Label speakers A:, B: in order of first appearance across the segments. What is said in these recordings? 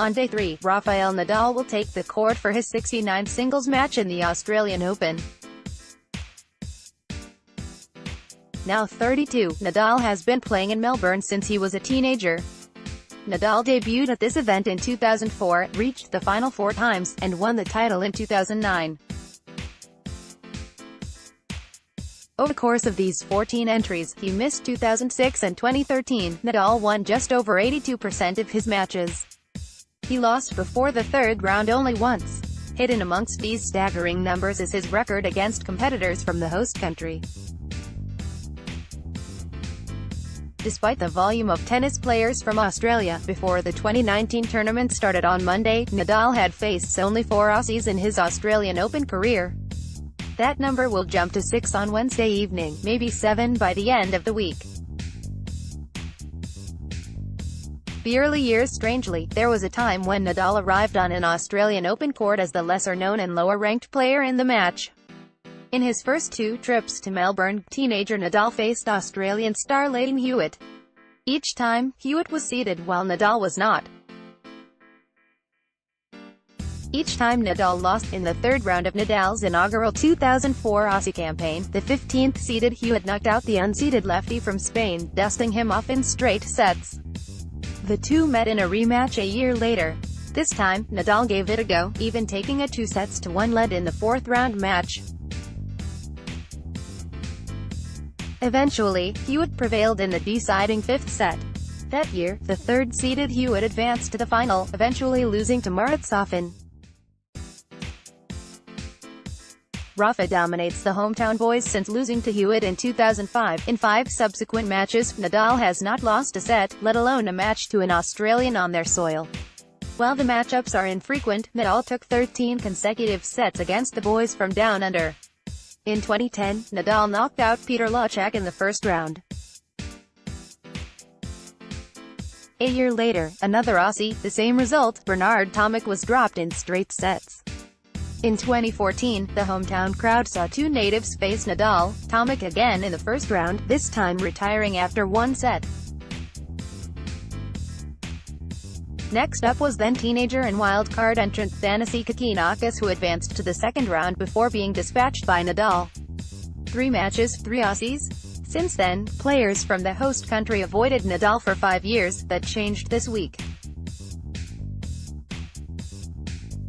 A: On day 3, Rafael Nadal will take the court for his 69th singles match in the Australian Open. Now 32, Nadal has been playing in Melbourne since he was a teenager. Nadal debuted at this event in 2004, reached the final 4 times, and won the title in 2009. Over the course of these 14 entries, he missed 2006 and 2013. Nadal won just over 82% of his matches. He lost before the third round only once. Hidden amongst these staggering numbers is his record against competitors from the host country. Despite the volume of tennis players from Australia, before the 2019 tournament started on Monday, Nadal had faced only 4 Aussies in his Australian Open career. That number will jump to 6 on Wednesday evening, maybe 7 by the end of the week. The early years. Strangely, there was a time when Nadal arrived on an Australian Open court as the lesser-known and lower-ranked player in the match. In his first 2 trips to Melbourne, teenager Nadal faced Australian star Lleyton Hewitt. Each time, Hewitt was seeded while Nadal was not. Each time Nadal lost. In the third round of Nadal's inaugural 2004 Aussie campaign, the 15th seeded Hewitt knocked out the unseeded lefty from Spain, dusting him off in straight sets. The two met in a rematch a year later. This time, Nadal gave it a go, even taking a 2-1 lead in the 4th round match. Eventually, Hewitt prevailed in the deciding 5th set. That year, the third-seeded Hewitt advanced to the final, eventually losing to Marat-Safin. Rafa dominates the hometown boys since losing to Hewitt in 2005. In 5 subsequent matches, Nadal has not lost a set, let alone a match to an Australian on their soil. While the matchups are infrequent, Nadal took 13 consecutive sets against the boys from Down Under. In 2010, Nadal knocked out Peter Lachak in the first round. A year later, another Aussie, the same result, Bernard Tomic was dropped in straight sets. In 2014, the hometown crowd saw 2 natives face Nadal, Tomic again in the first round, this time retiring after 1 set. Next up was then teenager and wildcard entrant Thanasi Kokkinakis, who advanced to the second round before being dispatched by Nadal. 3 matches, 3 Aussies. Since then, players from the host country avoided Nadal for 5 years. That changed this week.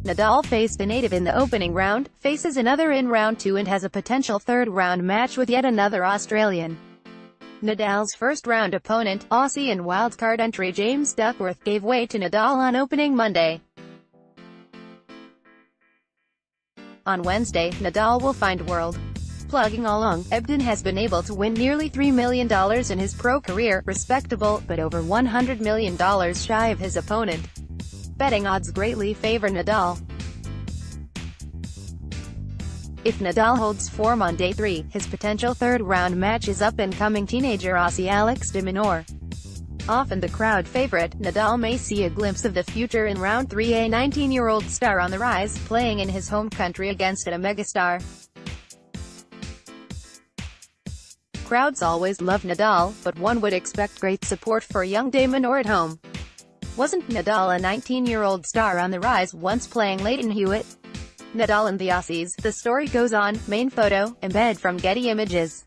A: Nadal faced a native in the opening round, faces another in round 2 and has a potential third-round match with yet another Australian. Nadal's first-round opponent, Aussie and wildcard entry James Duckworth, gave way to Nadal on opening Monday. On Wednesday, Nadal will find world. Plugging along, Ebden has been able to win nearly $3 million in his pro career, respectable, but over $100 million shy of his opponent. Betting odds greatly favor Nadal. If Nadal holds form on day 3, his potential third-round match is up-and-coming teenager Aussie Alex de Minaur. Often the crowd favorite, Nadal may see a glimpse of the future in round 3. A 19-year-old star on the rise, playing in his home country against a megastar. Crowds always love Nadal, but one would expect great support for young de Minaur at home. Wasn't Nadal a 19-year-old star on the rise, once playing Lleyton Hewitt? Nadal and the Aussies, the story goes on. Main photo, embed from Getty Images.